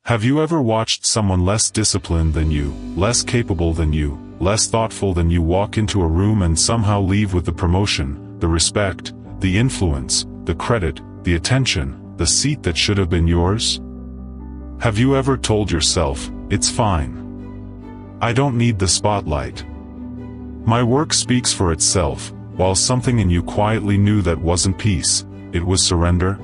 Have you ever watched someone less disciplined than you, less capable than you, less thoughtful than you walk into a room and somehow leave with the promotion, the respect, the influence, the credit, the attention, the seat that should have been yours? Have you ever told yourself, "It's fine. I don't need the spotlight. My work speaks for itself," while something in you quietly knew that wasn't peace, it was surrender?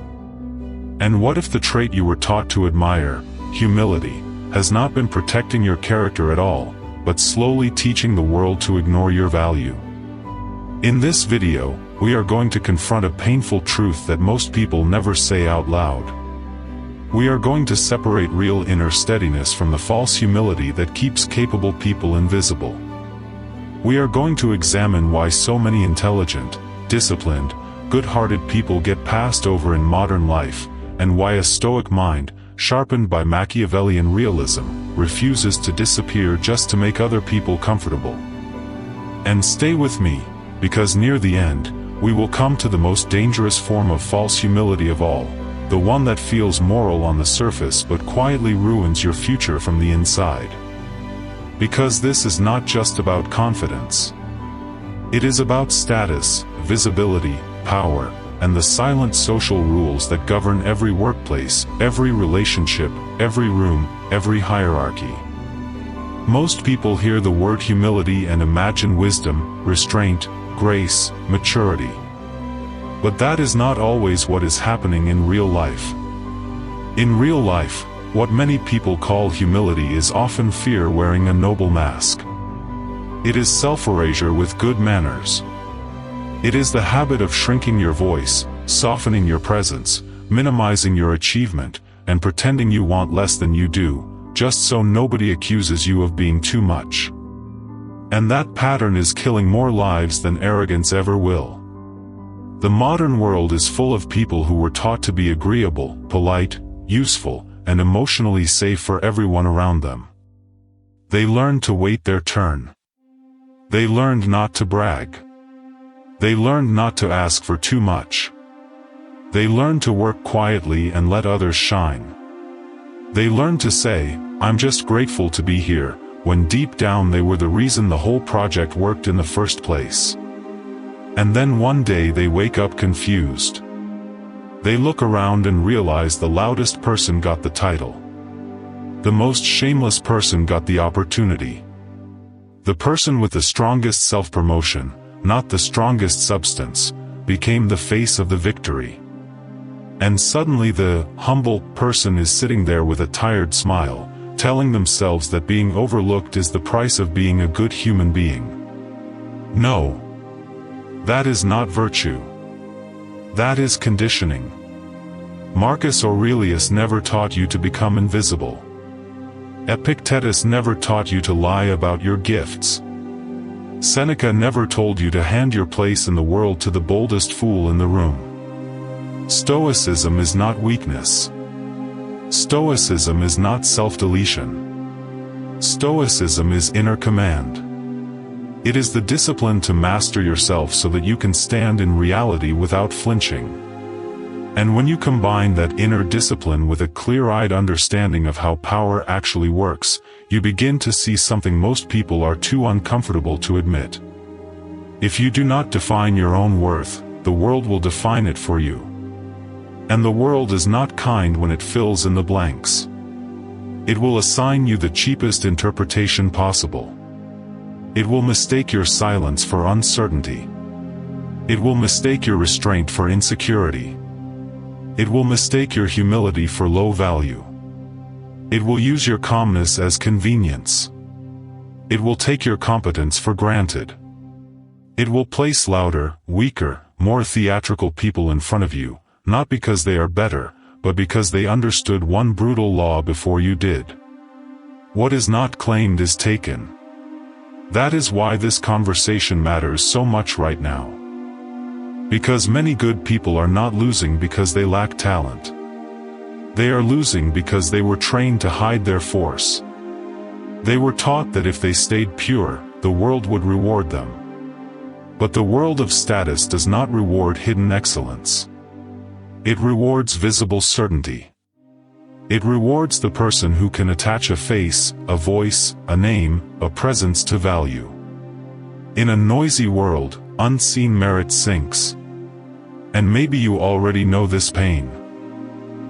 And what if the trait you were taught to admire, humility, has not been protecting your character at all, but slowly teaching the world to ignore your value? In this video, we are going to confront a painful truth that most people never say out loud. We are going to separate real inner steadiness from the false humility that keeps capable people invisible. We are going to examine why so many intelligent, disciplined, good-hearted people get passed over in modern life, and why a Stoic mind, sharpened by Machiavellian realism, refuses to disappear just to make other people comfortable. And stay with me, because near the end, we will come to the most dangerous form of false humility of all, the one that feels moral on the surface but quietly ruins your future from the inside. Because this is not just about confidence. It is about status, visibility, power, and the silent social rules that govern every workplace, every relationship, every room, every hierarchy. Most people hear the word humility and imagine wisdom, restraint, grace, maturity. But that is not always what is happening in real life. In real life, what many people call humility is often fear wearing a noble mask. It is self-erasure with good manners. It is the habit of shrinking your voice, softening your presence, minimizing your achievement, and pretending you want less than you do, just so nobody accuses you of being too much. And that pattern is killing more lives than arrogance ever will. The modern world is full of people who were taught to be agreeable, polite, useful, and emotionally safe for everyone around them. They learned to wait their turn. They learned not to brag. They learned not to ask for too much. They learned to work quietly and let others shine. They learned to say, "I'm just grateful to be here," when deep down they were the reason the whole project worked in the first place. And then one day they wake up confused. They look around and realize the loudest person got the title. The most shameless person got the opportunity. The person with the strongest self-promotion, not the strongest substance, became the face of the victory. And suddenly the humble person is sitting there with a tired smile, telling themselves that being overlooked is the price of being a good human being. No. That is not virtue. That is conditioning. Marcus Aurelius never taught you to become invisible. Epictetus never taught you to lie about your gifts. Seneca never told you to hand your place in the world to the boldest fool in the room. Stoicism is not weakness. Stoicism is not self-deletion. Stoicism is inner command. It is the discipline to master yourself so that you can stand in reality without flinching. And when you combine that inner discipline with a clear-eyed understanding of how power actually works, you begin to see something most people are too uncomfortable to admit. If you do not define your own worth, the world will define it for you. And the world is not kind when it fills in the blanks. It will assign you the cheapest interpretation possible. It will mistake your silence for uncertainty. It will mistake your restraint for insecurity. It will mistake your humility for low value. It will use your calmness as convenience. It will take your competence for granted. It will place louder, weaker, more theatrical people in front of you, not because they are better, but because they understood one brutal law before you did. What is not claimed is taken. That is why this conversation matters so much right now. Because many good people are not losing because they lack talent. They are losing because they were trained to hide their force. They were taught that if they stayed pure, the world would reward them. But the world of status does not reward hidden excellence. It rewards visible certainty. It rewards the person who can attach a face, a voice, a name, a presence to value. In a noisy world, unseen merit sinks. And maybe you already know this pain.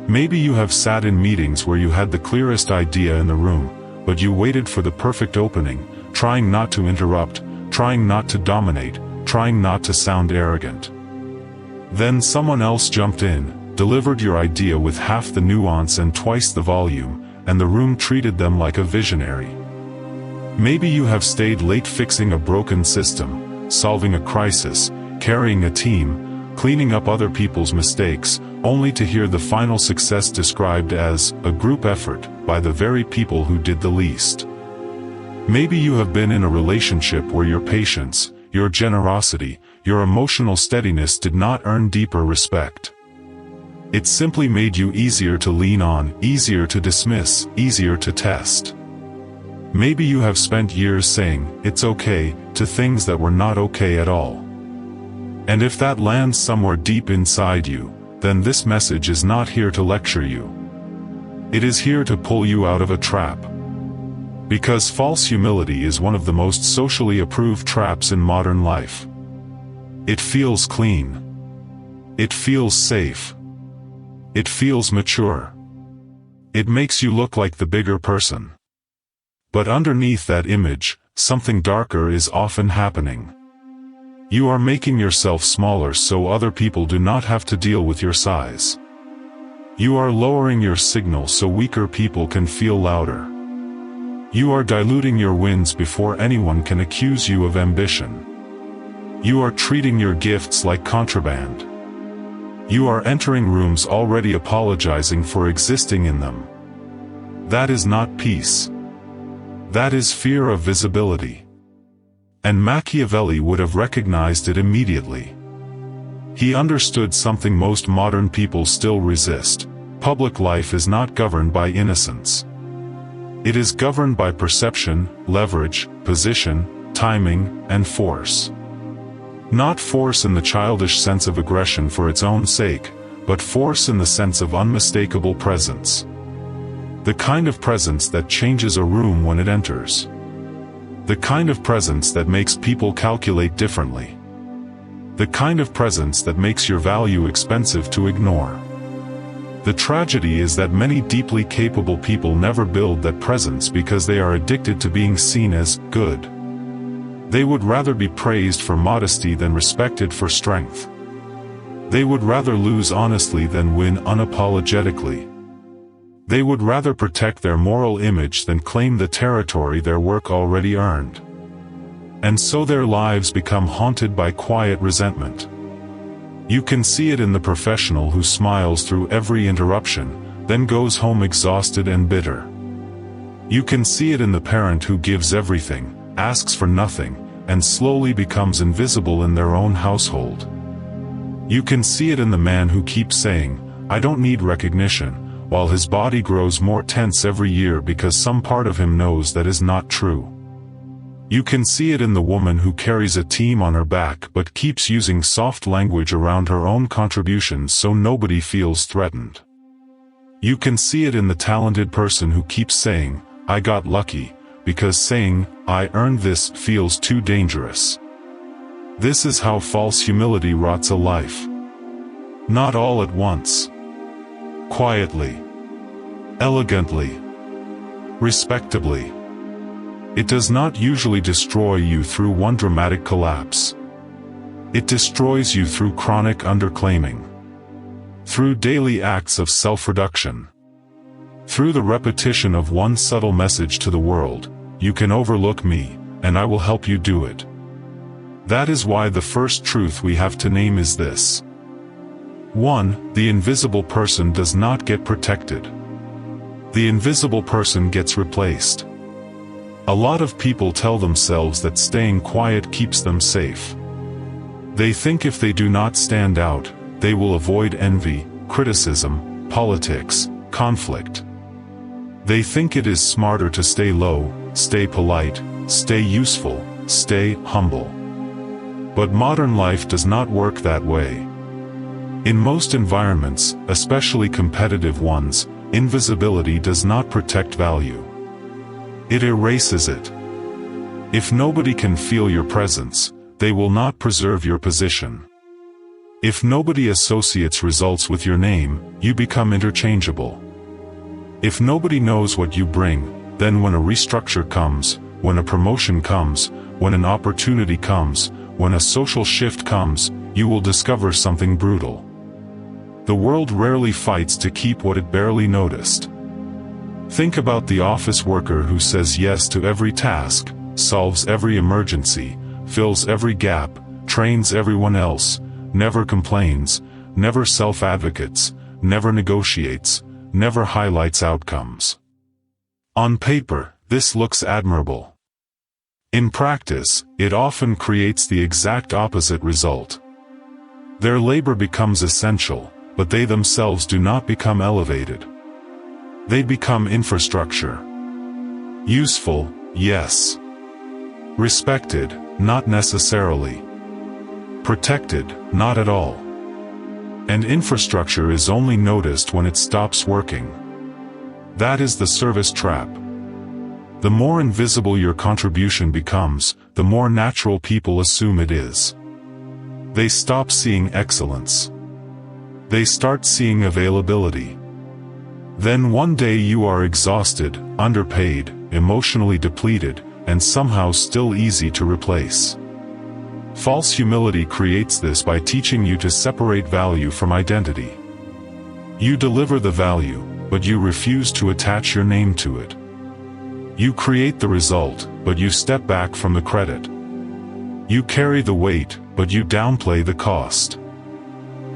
Maybe you have sat in meetings where you had the clearest idea in the room, but you waited for the perfect opening, trying not to interrupt, trying not to dominate, trying not to sound arrogant. Then someone else jumped in, delivered your idea with half the nuance and twice the volume, and the room treated them like a visionary. Maybe you have stayed late fixing a broken system, solving a crisis, carrying a team, cleaning up other people's mistakes, only to hear the final success described as a group effort by the very people who did the least. Maybe you have been in a relationship where your patience, your generosity, your emotional steadiness did not earn deeper respect. It simply made you easier to lean on, easier to dismiss, easier to test. Maybe you have spent years saying, "It's okay," to things that were not okay at all. And if that lands somewhere deep inside you, then this message is not here to lecture you. It is here to pull you out of a trap. Because false humility is one of the most socially approved traps in modern life. It feels clean. It feels safe. It feels mature. It makes you look like the bigger person. But underneath that image, something darker is often happening. You are making yourself smaller so other people do not have to deal with your size. You are lowering your signal so weaker people can feel louder. You are diluting your wins before anyone can accuse you of ambition. You are treating your gifts like contraband. You are entering rooms already apologizing for existing in them. That is not peace. That is fear of visibility. And Machiavelli would have recognized it immediately. He understood something most modern people still resist. Public life is not governed by innocence. It is governed by perception, leverage, position, timing, and force. Not force in the childish sense of aggression for its own sake, but force in the sense of unmistakable presence. The kind of presence that changes a room when it enters. The kind of presence that makes people calculate differently. The kind of presence that makes your value expensive to ignore. The tragedy is that many deeply capable people never build that presence because they are addicted to being seen as good. They would rather be praised for modesty than respected for strength. They would rather lose honestly than win unapologetically. They would rather protect their moral image than claim the territory their work already earned. And so their lives become haunted by quiet resentment. You can see it in the professional who smiles through every interruption, then goes home exhausted and bitter. You can see it in the parent who gives everything, asks for nothing, and slowly becomes invisible in their own household. You can see it in the man who keeps saying, "I don't need recognition," while his body grows more tense every year because some part of him knows that is not true. You can see it in the woman who carries a team on her back but keeps using soft language around her own contributions so nobody feels threatened. You can see it in the talented person who keeps saying, "I got lucky," because saying, "I earned this," feels too dangerous. This is how false humility rots a life. Not all at once. Quietly. Elegantly. Respectably. It does not usually destroy you through one dramatic collapse. It destroys you through chronic underclaiming. Through daily acts of self-reduction. Through the repetition of one subtle message to the world, "You can overlook me, and I will help you do it." That is why the first truth we have to name is this. 1. The invisible person does not get protected. The invisible person gets replaced. A lot of people tell themselves that staying quiet keeps them safe. They think if they do not stand out, they will avoid envy, criticism, politics, conflict. They think it is smarter to stay low, stay polite, stay useful, stay humble. But modern life does not work that way. In most environments, especially competitive ones, invisibility does not protect value. It erases it. If nobody can feel your presence, they will not preserve your position. If nobody associates results with your name, you become interchangeable. If nobody knows what you bring, then when a restructure comes, when a promotion comes, when an opportunity comes, when a social shift comes, you will discover something brutal. The world rarely fights to keep what it barely noticed. Think about the office worker who says yes to every task, solves every emergency, fills every gap, trains everyone else, never complains, never self-advocates, never negotiates, never highlights outcomes. On paper, this looks admirable. In practice, it often creates the exact opposite result. Their labor becomes essential, but they themselves do not become elevated. They become infrastructure. Useful, yes. Respected, not necessarily. Protected, not at all. And infrastructure is only noticed when it stops working. That is the service trap. The more invisible your contribution becomes, the more natural people assume it is. They stop seeing excellence. They start seeing availability. Then one day you are exhausted, underpaid, emotionally depleted, and somehow still easy to replace. False humility creates this by teaching you to separate value from identity. You deliver the value, but you refuse to attach your name to it. You create the result, but you step back from the credit. You carry the weight, but you downplay the cost.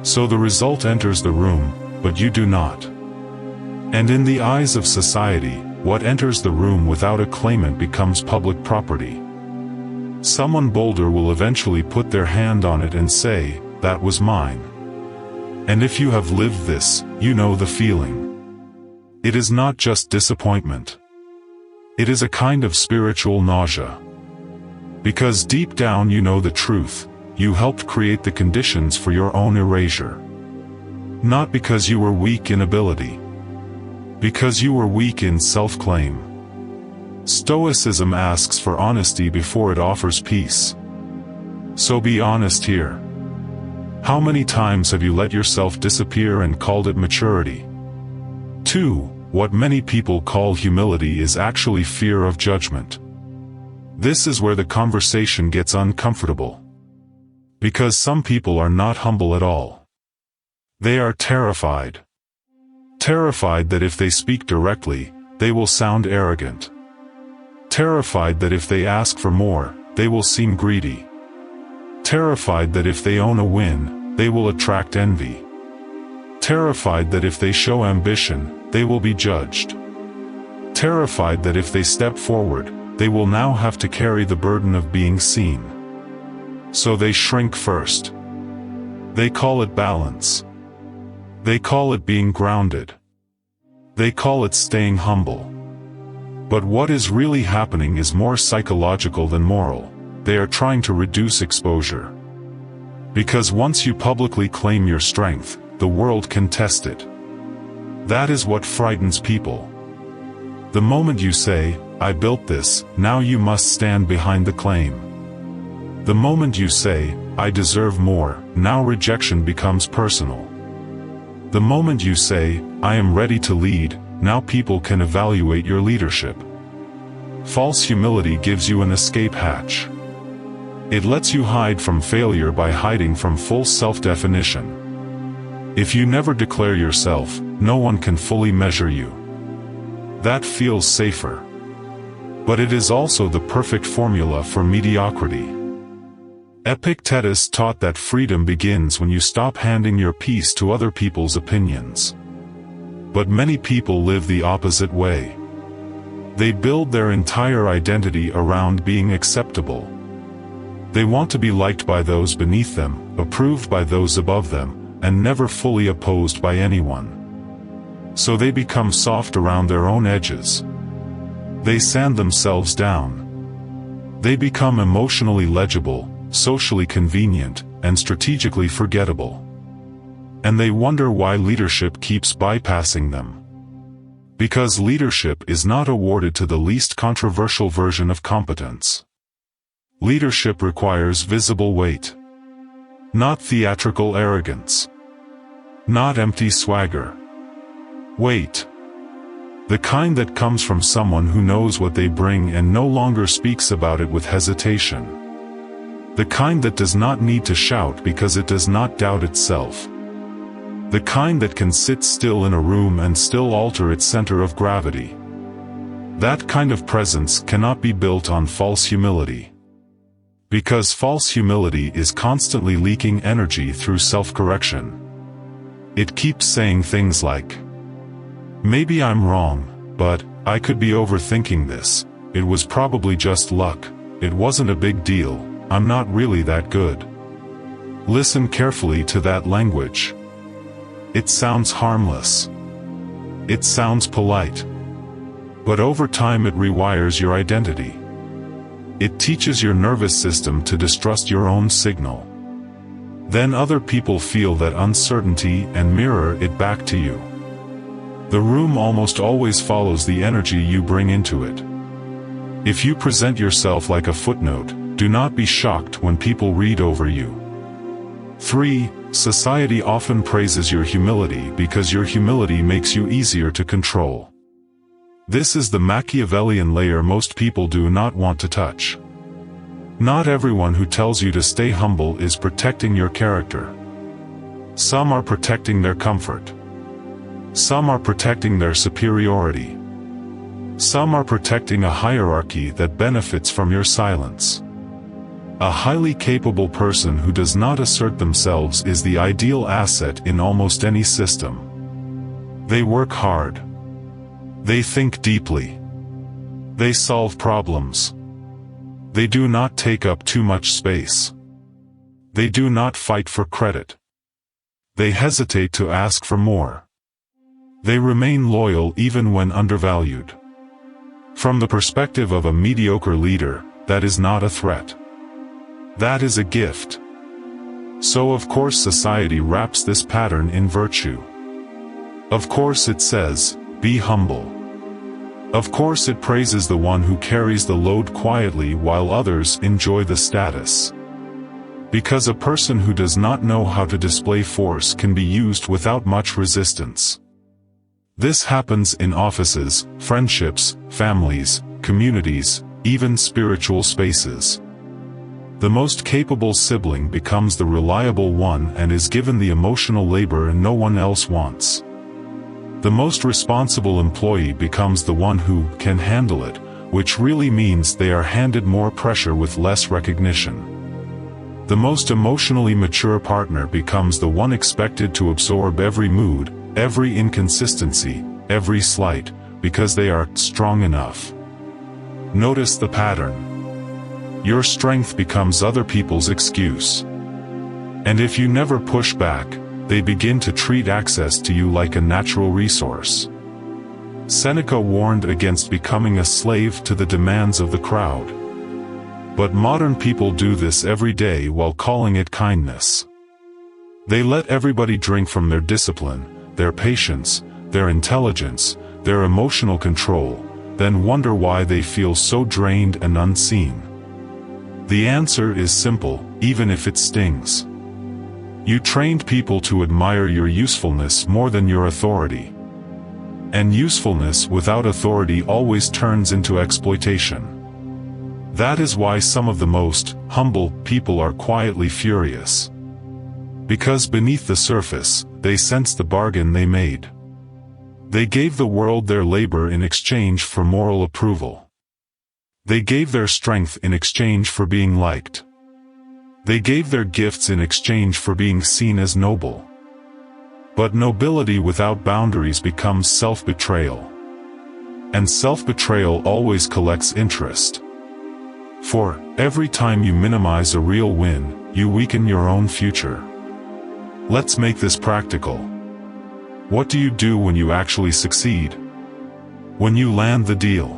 So the result enters the room, but you do not. And in the eyes of society, what enters the room without a claimant becomes public property. Someone bolder will eventually put their hand on it and say, "That was mine." And if you have lived this, you know the feeling. It is not just disappointment. It is a kind of spiritual nausea. Because deep down you know the truth, you helped create the conditions for your own erasure. Not because you were weak in ability. Because you were weak in self-claim. Stoicism asks for honesty before it offers peace. So be honest here. How many times have you let yourself disappear and called it maturity? 2. What many people call humility is actually fear of judgment. This is where the conversation gets uncomfortable. Because some people are not humble at all. They are terrified. Terrified that if they speak directly, they will sound arrogant. Terrified that if they ask for more, they will seem greedy. Terrified that if they own a win, they will attract envy. Terrified that if they show ambition, they will be judged. Terrified that if they step forward, they will now have to carry the burden of being seen. So they shrink first. They call it balance. They call it being grounded. They call it staying humble. But what is really happening is more psychological than moral. They are trying to reduce exposure. Because once you publicly claim your strength, the world can test it. That is what frightens people. The moment you say, "I built this," now you must stand behind the claim. The moment you say, "I deserve more," now rejection becomes personal. The moment you say, "I am ready to lead," now people can evaluate your leadership. False humility gives you an escape hatch. It lets you hide from failure by hiding from full self-definition. If you never declare yourself, no one can fully measure you. That feels safer. But it is also the perfect formula for mediocrity. Epictetus taught that freedom begins when you stop handing your peace to other people's opinions. But many people live the opposite way. They build their entire identity around being acceptable. They want to be liked by those beneath them, approved by those above them, and never fully opposed by anyone. So they become soft around their own edges. They sand themselves down. They become emotionally legible, socially convenient, and strategically forgettable. And they wonder why leadership keeps bypassing them. Because leadership is not awarded to the least controversial version of competence. Leadership requires visible weight. Not theatrical arrogance. Not empty swagger. Weight. The kind that comes from someone who knows what they bring and no longer speaks about it with hesitation. The kind that does not need to shout because it does not doubt itself. The kind that can sit still in a room and still alter its center of gravity. That kind of presence cannot be built on false humility. Because false humility is constantly leaking energy through self-correction. It keeps saying things like, "Maybe I'm wrong, but I could be overthinking this. It was probably just luck. It wasn't a big deal. I'm not really that good." Listen carefully to that language. It sounds harmless. It sounds polite. But over time it rewires your identity. It teaches your nervous system to distrust your own signal. Then other people feel that uncertainty and mirror it back to you. The room almost always follows the energy you bring into it. If you present yourself like a footnote, do not be shocked when people read over you. 3. Society often praises your humility because your humility makes you easier to control. This is the Machiavellian layer most people do not want to touch. Not everyone who tells you to stay humble is protecting your character. Some are protecting their comfort. Some are protecting their superiority. Some are protecting a hierarchy that benefits from your silence. A highly capable person who does not assert themselves is the ideal asset in almost any system. They work hard. They think deeply. They solve problems. They do not take up too much space. They do not fight for credit. They hesitate to ask for more. They remain loyal even when undervalued. From the perspective of a mediocre leader, that is not a threat. That is a gift. So of course society wraps this pattern in virtue. Of course it says, "Be humble." Of course it praises the one who carries the load quietly while others enjoy the status. Because a person who does not know how to display force can be used without much resistance. This happens in offices, friendships, families, communities, even spiritual spaces. The most capable sibling becomes the reliable one and is given the emotional labor no one else wants. The most responsible employee becomes the one who can handle it, which really means they are handed more pressure with less recognition. The most emotionally mature partner becomes the one expected to absorb every mood, every inconsistency, every slight, because they are strong enough. Notice the pattern. Your strength becomes other people's excuse. And if you never push back, they begin to treat access to you like a natural resource. Seneca warned against becoming a slave to the demands of the crowd. But modern people do this every day while calling it kindness. They let everybody drink from their discipline, their patience, their intelligence, their emotional control, then wonder why they feel so drained and unseen. The answer is simple, even if it stings. You trained people to admire your usefulness more than your authority. And usefulness without authority always turns into exploitation. That is why some of the most humble people are quietly furious. Because beneath the surface, they sense the bargain they made. They gave the world their labor in exchange for moral approval. They gave their strength in exchange for being liked. They gave their gifts in exchange for being seen as noble. But nobility without boundaries becomes self-betrayal. And self-betrayal always collects interest. For every time you minimize a real win, you weaken your own future. Let's make this practical. What do you do when you actually succeed? When you land the deal?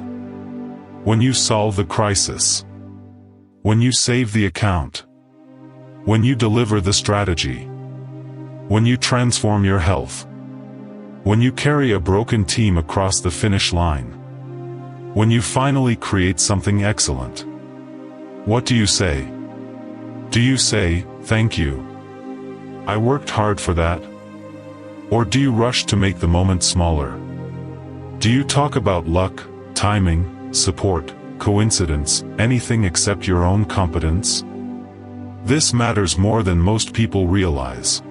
When you solve the crisis? When you save the account? When you deliver the strategy? When you transform your health? When you carry a broken team across the finish line. When you finally create something excellent. What do you say? Do you say, "Thank you. I worked hard for that"? Or do you rush to make the moment smaller? Do you talk about luck, timing, support, coincidence, anything except your own competence? This matters more than most people realize.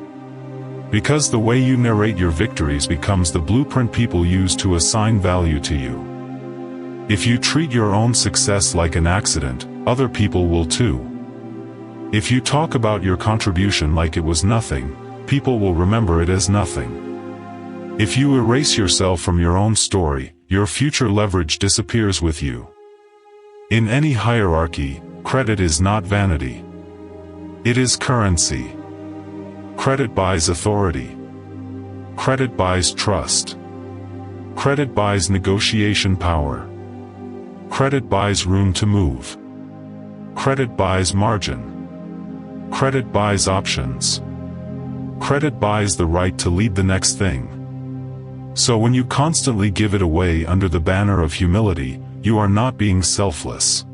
Because the way you narrate your victories becomes the blueprint people use to assign value to you. If you treat your own success like an accident, other people will too. If you talk about your contribution like it was nothing, people will remember it as nothing. If you erase yourself from your own story, your future leverage disappears with you. In any hierarchy, credit is not vanity. It is currency. Credit buys authority. Credit buys trust. Credit buys negotiation power. Credit buys room to move. Credit buys margin. Credit buys options. Credit buys the right to lead the next thing. So when you constantly give it away under the banner of humility, you are not being selfless.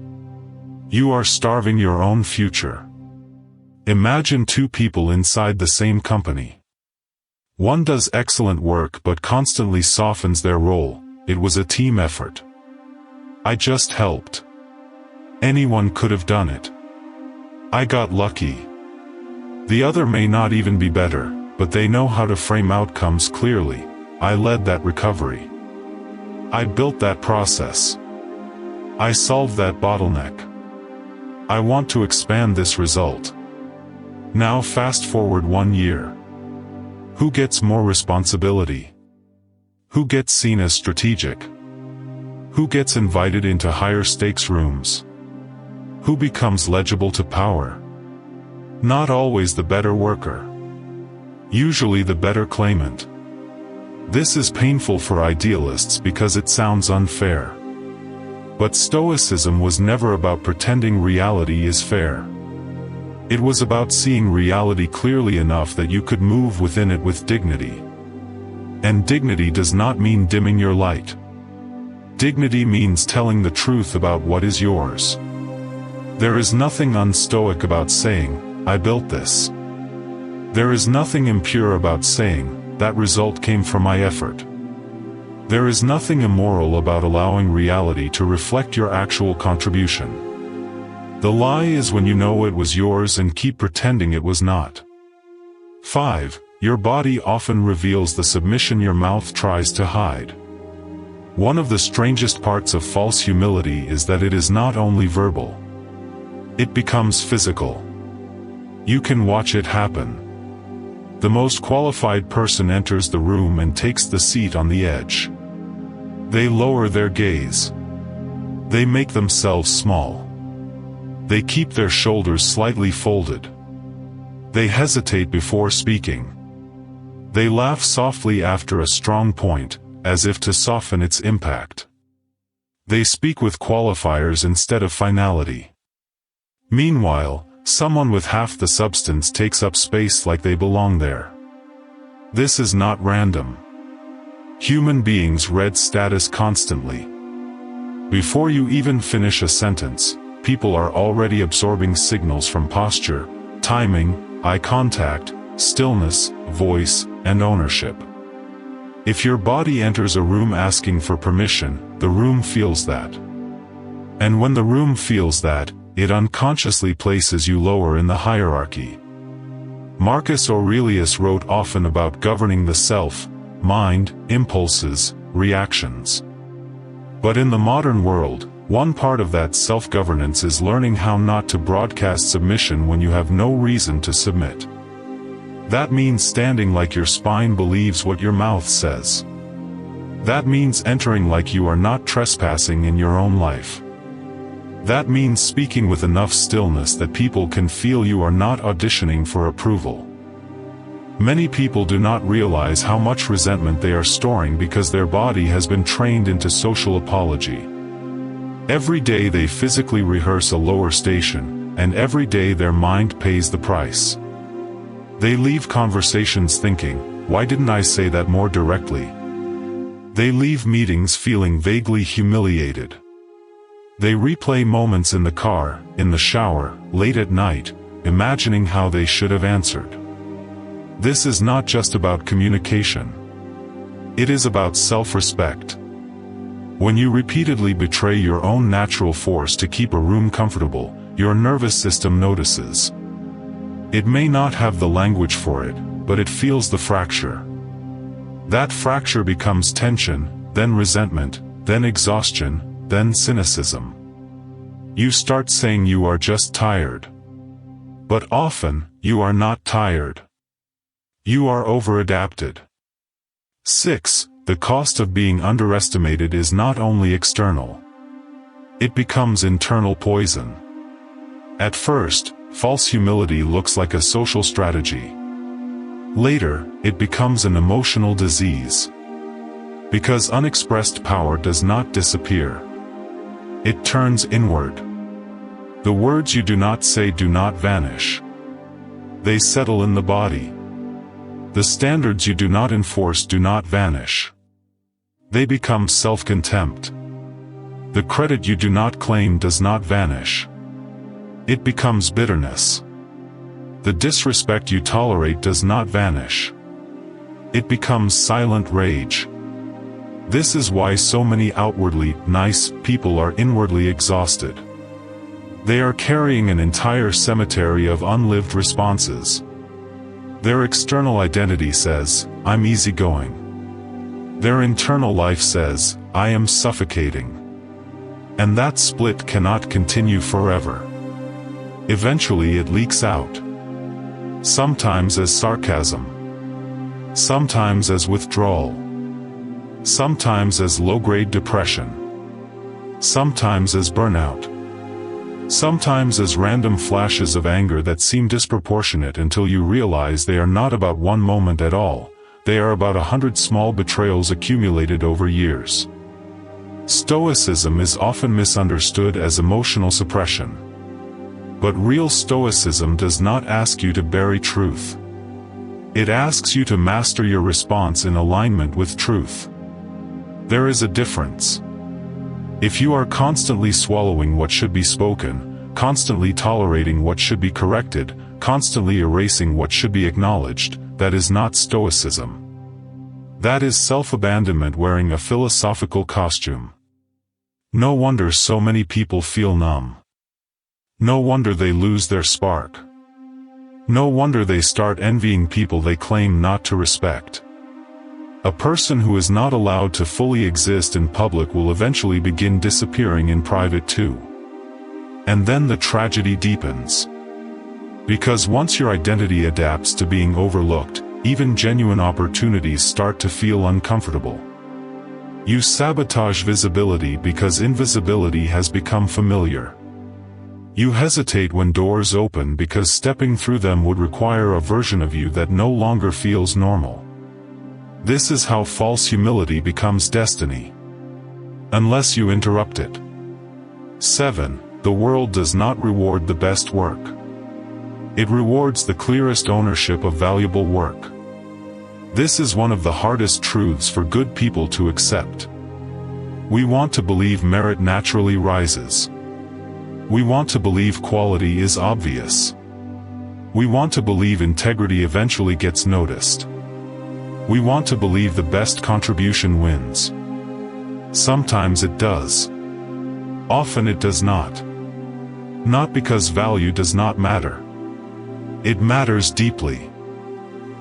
You are starving your own future. Imagine two people inside the same company. One does excellent work but constantly softens their role. It was a team effort. I just helped. Anyone could have done it. I got lucky. The other may not even be better, but they know how to frame outcomes clearly. I led that recovery. I built that process. I solved that bottleneck. I want to expand this result. Now fast forward 1 year. Who gets more responsibility? Who gets seen as strategic? Who gets invited into higher stakes rooms? Who becomes legible to power? Not always the better worker. Usually the better claimant. This is painful for idealists because it sounds unfair. But Stoicism was never about pretending reality is fair. It was about seeing reality clearly enough that you could move within it with dignity. And dignity does not mean dimming your light. Dignity means telling the truth about what is yours. There is nothing unstoic about saying, "I built this." There is nothing impure about saying, "That result came from my effort." There is nothing immoral about allowing reality to reflect your actual contribution. The lie is when you know it was yours and keep pretending it was not. 5. Your body often reveals the submission your mouth tries to hide. One of the strangest parts of false humility is that it is not only verbal. It becomes physical. You can watch it happen. The most qualified person enters the room and takes the seat on the edge. They lower their gaze. They make themselves small. They keep their shoulders slightly folded. They hesitate before speaking. They laugh softly after a strong point, as if to soften its impact. They speak with qualifiers instead of finality. Meanwhile, someone with half the substance takes up space like they belong there. This is not random. Human beings read status constantly. Before you even finish a sentence, people are already absorbing signals from posture, timing, eye contact, stillness, voice, and ownership. If your body enters a room asking for permission, the room feels that. And when the room feels that, it unconsciously places you lower in the hierarchy. Marcus Aurelius wrote often about governing the self, mind, impulses, reactions. But in the modern world, one part of that self-governance is learning how not to broadcast submission when you have no reason to submit. That means standing like your spine believes what your mouth says. That means entering like you are not trespassing in your own life. That means speaking with enough stillness that people can feel you are not auditioning for approval. Many people do not realize how much resentment they are storing because their body has been trained into social apology. Every day they physically rehearse a lower station, and every day their mind pays the price. They leave conversations thinking, why didn't I say that more directly? They leave meetings feeling vaguely humiliated. They replay moments in the car, in the shower, late at night, imagining how they should have answered. This is not just about communication. It is about self-respect. When you repeatedly betray your own natural force to keep a room comfortable, your nervous system notices. It may not have the language for it, but it feels the fracture. That fracture becomes tension, then resentment, then exhaustion, then cynicism. You start saying you are just tired. But often, you are not tired. You are over-adapted. 6. The cost of being underestimated is not only external. It becomes internal poison. At first, false humility looks like a social strategy. Later, it becomes an emotional disease. Because unexpressed power does not disappear. It turns inward. The words you do not say do not vanish. They settle in the body. The standards you do not enforce do not vanish. They become self-contempt. The credit you do not claim does not vanish. It becomes bitterness. The disrespect you tolerate does not vanish. It becomes silent rage. This is why so many outwardly nice people are inwardly exhausted. They are carrying an entire cemetery of unlived responses. Their external identity says, "I'm easygoing." Their internal life says, "I am suffocating." And that split cannot continue forever. Eventually it leaks out. Sometimes as sarcasm. Sometimes as withdrawal. Sometimes as low-grade depression. Sometimes as burnout. Sometimes as random flashes of anger that seem disproportionate until you realize they are not about one moment at all, they are about 100 small betrayals accumulated over years. Stoicism is often misunderstood as emotional suppression. But real stoicism does not ask you to bury truth. It asks you to master your response in alignment with truth. There is a difference. If you are constantly swallowing what should be spoken, constantly tolerating what should be corrected, constantly erasing what should be acknowledged, that is not stoicism. That is self-abandonment wearing a philosophical costume. No wonder so many people feel numb. No wonder they lose their spark. No wonder they start envying people they claim not to respect. A person who is not allowed to fully exist in public will eventually begin disappearing in private too. And then the tragedy deepens. Because once your identity adapts to being overlooked, even genuine opportunities start to feel uncomfortable. You sabotage visibility because invisibility has become familiar. You hesitate when doors open because stepping through them would require a version of you that no longer feels normal. This is how false humility becomes destiny. Unless you interrupt it. 7. The world does not reward the best work. It rewards the clearest ownership of valuable work. This is one of the hardest truths for good people to accept. We want to believe merit naturally rises. We want to believe quality is obvious. We want to believe integrity eventually gets noticed. We want to believe the best contribution wins. Sometimes it does. Often it does not. Not because value does not matter. It matters deeply.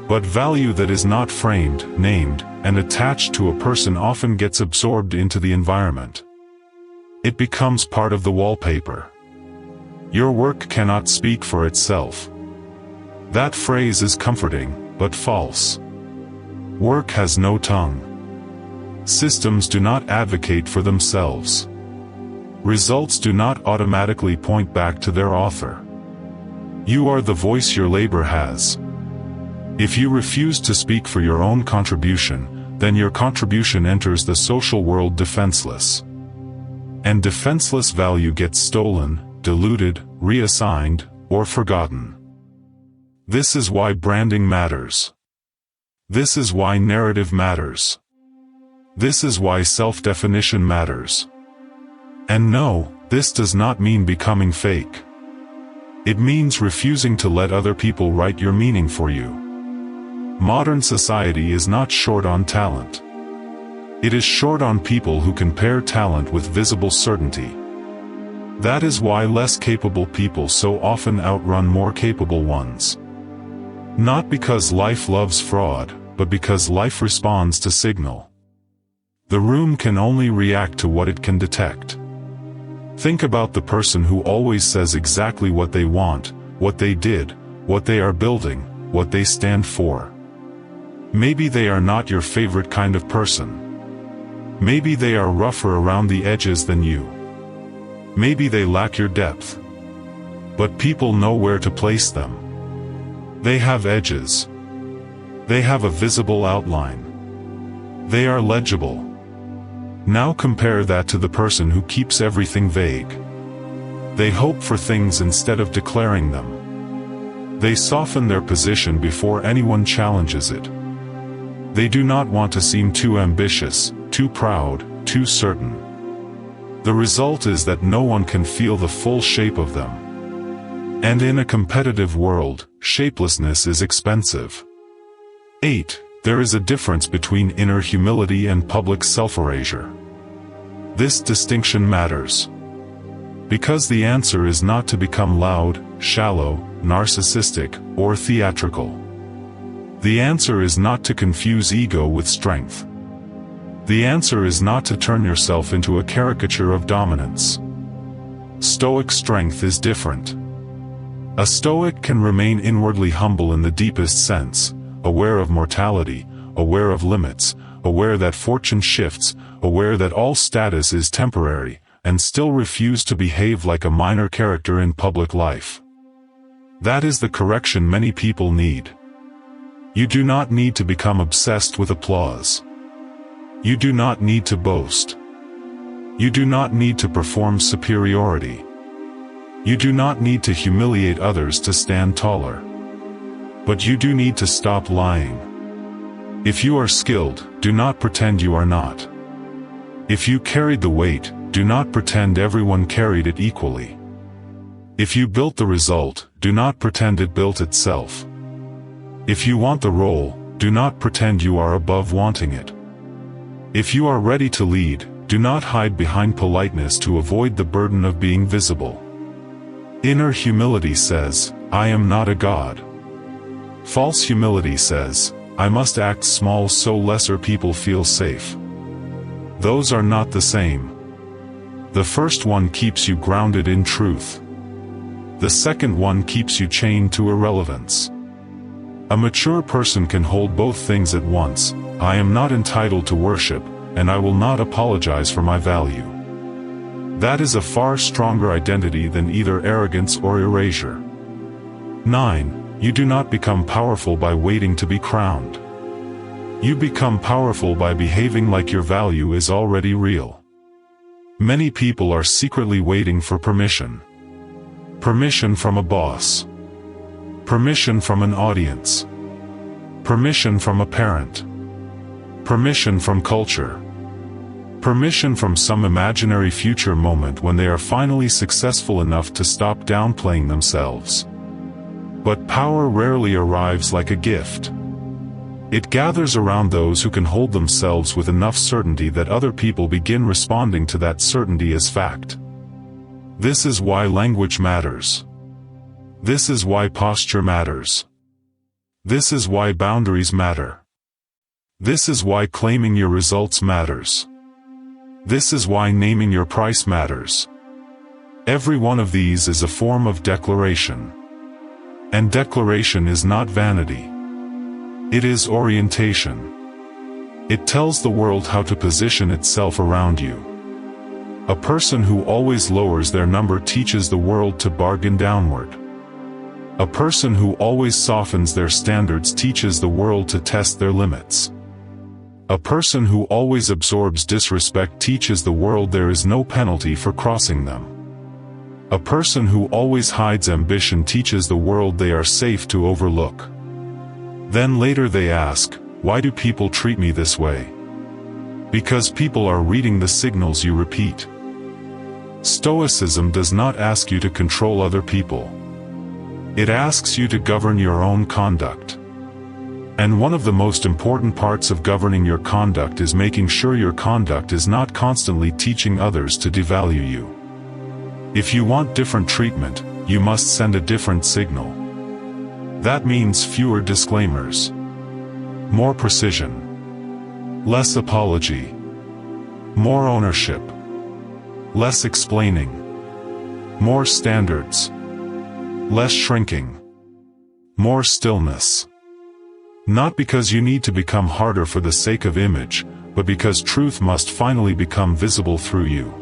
But value that is not framed, named, and attached to a person often gets absorbed into the environment. It becomes part of the wallpaper. Your work cannot speak for itself. That phrase is comforting, but false. Work has no tongue. Systems do not advocate for themselves. Results do not automatically point back to their author. You are the voice your labor has. If you refuse to speak for your own contribution, then your contribution enters the social world defenseless. And defenseless value gets stolen, diluted, reassigned, or forgotten. This is why branding matters. This is why narrative matters. This is why self-definition matters. And no, this does not mean becoming fake. It means refusing to let other people write your meaning for you. Modern society is not short on talent. It is short on people who can pair talent with visible certainty. That is why less capable people so often outrun more capable ones. Not because life loves fraud, but because life responds to signal. The room can only react to what it can detect. Think about the person who always says exactly what they want, what they did, what they are building, what they stand for. Maybe they are not your favorite kind of person. Maybe they are rougher around the edges than you. Maybe they lack your depth. But people know where to place them. They have edges. They have a visible outline. They are legible. Now compare that to the person who keeps everything vague. They hope for things instead of declaring them. They soften their position before anyone challenges it. They do not want to seem too ambitious, too proud, too certain. The result is that no one can feel the full shape of them. And in a competitive world, shapelessness is expensive. 8. There is a difference between inner humility and public self-erasure. This distinction matters. Because the answer is not to become loud, shallow, narcissistic, or theatrical. The answer is not to confuse ego with strength. The answer is not to turn yourself into a caricature of dominance. Stoic strength is different. A Stoic can remain inwardly humble in the deepest sense, aware of mortality, aware of limits, aware that fortune shifts, aware that all status is temporary, and still refuse to behave like a minor character in public life. That is the correction many people need. You do not need to become obsessed with applause. You do not need to boast. You do not need to perform superiority. You do not need to humiliate others to stand taller. But you do need to stop lying. If you are skilled, do not pretend you are not. If you carried the weight, do not pretend everyone carried it equally. If you built the result, do not pretend it built itself. If you want the role, do not pretend you are above wanting it. If you are ready to lead, do not hide behind politeness to avoid the burden of being visible. Inner humility says, I am not a god. False humility says, I must act small so lesser people feel safe. Those are not the same. The first one keeps you grounded in truth. The second one keeps you chained to irrelevance. A mature person can hold both things at once. I am not entitled to worship, and I will not apologize for my value. That is a far stronger identity than either arrogance or erasure. 9. You do not become powerful by waiting to be crowned. You become powerful by behaving like your value is already real. Many people are secretly waiting for permission. Permission from a boss. Permission from an audience. Permission from a parent. Permission from culture. Permission from some imaginary future moment when they are finally successful enough to stop downplaying themselves. But power rarely arrives like a gift. It gathers around those who can hold themselves with enough certainty that other people begin responding to that certainty as fact. This is why language matters. This is why posture matters. This is why boundaries matter. This is why claiming your results matters. This is why naming your price matters. Every one of these is a form of declaration. And declaration is not vanity. It is orientation. It tells the world how to position itself around you. A person who always lowers their number teaches the world to bargain downward. A person who always softens their standards teaches the world to test their limits. A person who always absorbs disrespect teaches the world there is no penalty for crossing them. A person who always hides ambition teaches the world they are safe to overlook. Then later they ask, Why do people treat me this way? Because people are reading the signals you repeat. Stoicism does not ask you to control other people. It asks you to govern your own conduct. And one of the most important parts of governing your conduct is making sure your conduct is not constantly teaching others to devalue you. If you want different treatment, you must send a different signal. That means fewer disclaimers, more precision, less apology, more ownership, less explaining, more standards, less shrinking, more stillness. Not because you need to become harder for the sake of image, but because truth must finally become visible through you.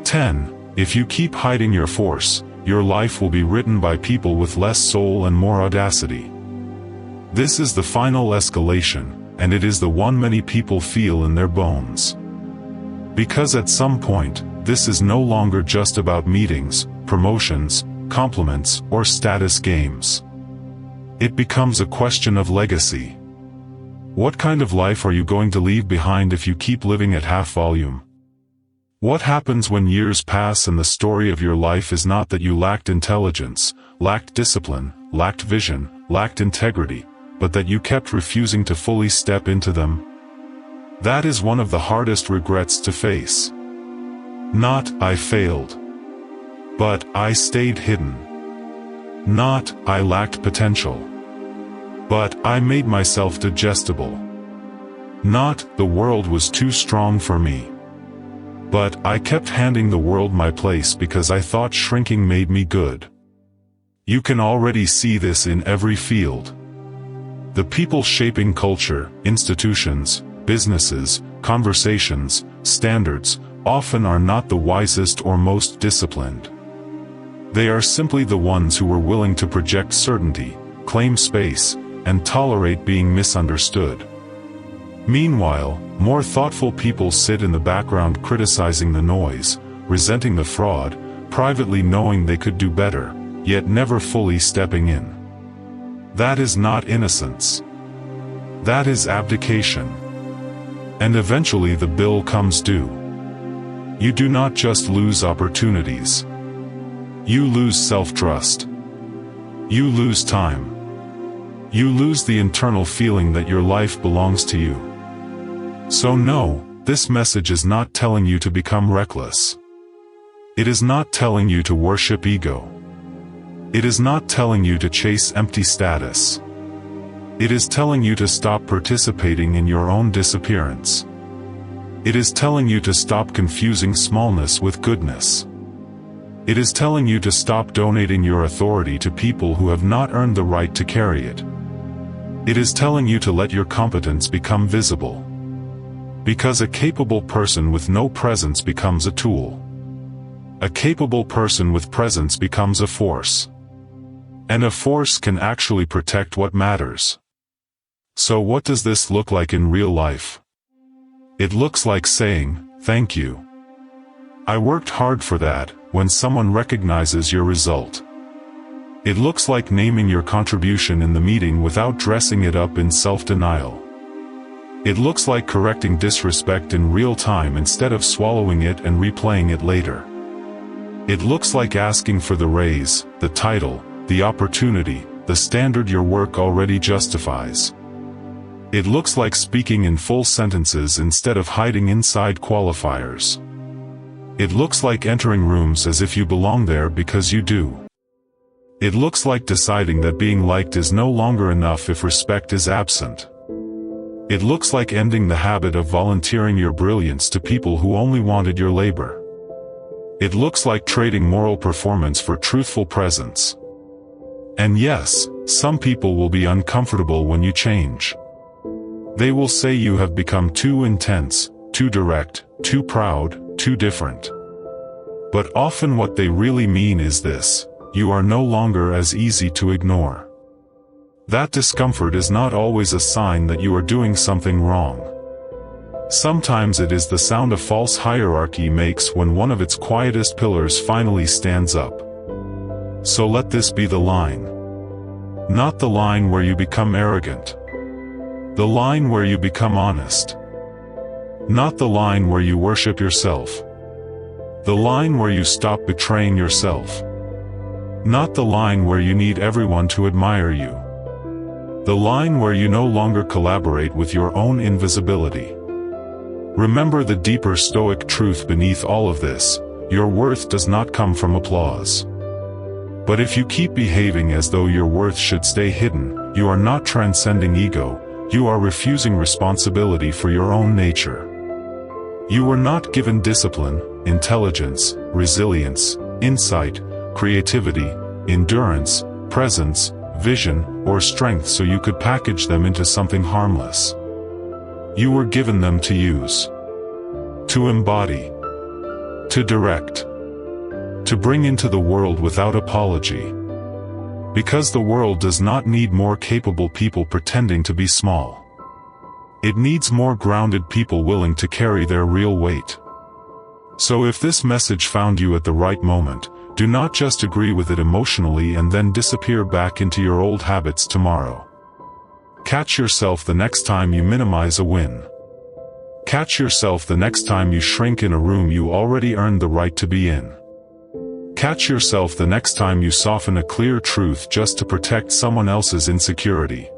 10. If you keep hiding your force, your life will be written by people with less soul and more audacity. This is the final escalation, and it is the one many people feel in their bones. Because at some point, this is no longer just about meetings, promotions, compliments, or status games. It becomes a question of legacy. What kind of life are you going to leave behind if you keep living at half volume? What happens when years pass and the story of your life is not that you lacked intelligence, lacked discipline, lacked vision, lacked integrity, but that you kept refusing to fully step into them? That is one of the hardest regrets to face. Not, I failed. But, I stayed hidden. Not, I lacked potential. But, I made myself digestible. Not, the world was too strong for me. But, I kept handing the world my place because I thought shrinking made me good. You can already see this in every field. The people shaping culture, institutions, businesses, conversations, standards, often are not the wisest or most disciplined. They are simply the ones who were willing to project certainty, claim space, and tolerate being misunderstood. Meanwhile, more thoughtful people sit in the background criticizing the noise, resenting the fraud, privately knowing they could do better, yet never fully stepping in. That is not innocence. That is abdication. And eventually the bill comes due. You do not just lose opportunities. You lose self-trust. You lose time. You lose the internal feeling that your life belongs to you. So no, this message is not telling you to become reckless. It is not telling you to worship ego. It is not telling you to chase empty status. It is telling you to stop participating in your own disappearance. It is telling you to stop confusing smallness with goodness. It is telling you to stop donating your authority to people who have not earned the right to carry it. It is telling you to let your competence become visible. Because a capable person with no presence becomes a tool. A capable person with presence becomes a force. And a force can actually protect what matters. So what does this look like in real life? It looks like saying, thank you. I worked hard for that, when someone recognizes your result. It looks like naming your contribution in the meeting without dressing it up in self-denial. It looks like correcting disrespect in real time instead of swallowing it and replaying it later. It looks like asking for the raise, the title, the opportunity, the standard your work already justifies. It looks like speaking in full sentences instead of hiding inside qualifiers. It looks like entering rooms as if you belong there because you do. It looks like deciding that being liked is no longer enough if respect is absent. It looks like ending the habit of volunteering your brilliance to people who only wanted your labor. It looks like trading moral performance for truthful presence. And yes, some people will be uncomfortable when you change. They will say you have become too intense, too direct, too proud, too different. But often what they really mean is this: you are no longer as easy to ignore. That discomfort is not always a sign that you are doing something wrong. Sometimes it is the sound a false hierarchy makes when one of its quietest pillars finally stands up. So let this be the line. Not the line where you become arrogant. The line where you become honest. Not the line where you worship yourself. The line where you stop betraying yourself. Not the line where you need everyone to admire you. The line where you no longer collaborate with your own invisibility. Remember the deeper Stoic truth beneath all of this: your worth does not come from applause. But if you keep behaving as though your worth should stay hidden, you are not transcending ego, you are refusing responsibility for your own nature. You were not given discipline, intelligence, resilience, insight, creativity, endurance, presence, vision, or strength so you could package them into something harmless. You were given them to use, to embody, to direct, to bring into the world without apology. Because the world does not need more capable people pretending to be small. It needs more grounded people willing to carry their real weight. So if this message found you at the right moment, do not just agree with it emotionally and then disappear back into your old habits tomorrow. Catch yourself the next time you minimize a win. Catch yourself the next time you shrink in a room you already earned the right to be in. Catch yourself the next time you soften a clear truth just to protect someone else's insecurity.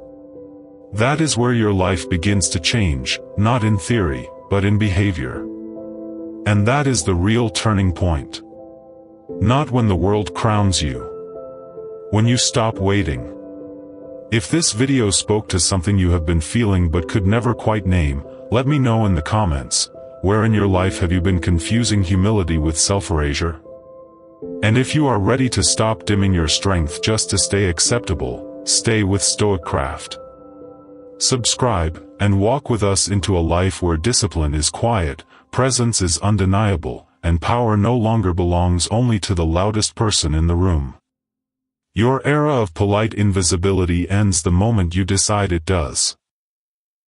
That is where your life begins to change, not in theory, but in behavior. And that is the real turning point. Not when the world crowns you. When you stop waiting. If this video spoke to something you have been feeling but could never quite name, let me know in the comments. Where in your life have you been confusing humility with self-erasure? And if you are ready to stop dimming your strength just to stay acceptable, stay with Stoic Craft. Subscribe, and walk with us into a life where discipline is quiet, presence is undeniable, and power no longer belongs only to the loudest person in the room. Your era of polite invisibility ends the moment you decide it does.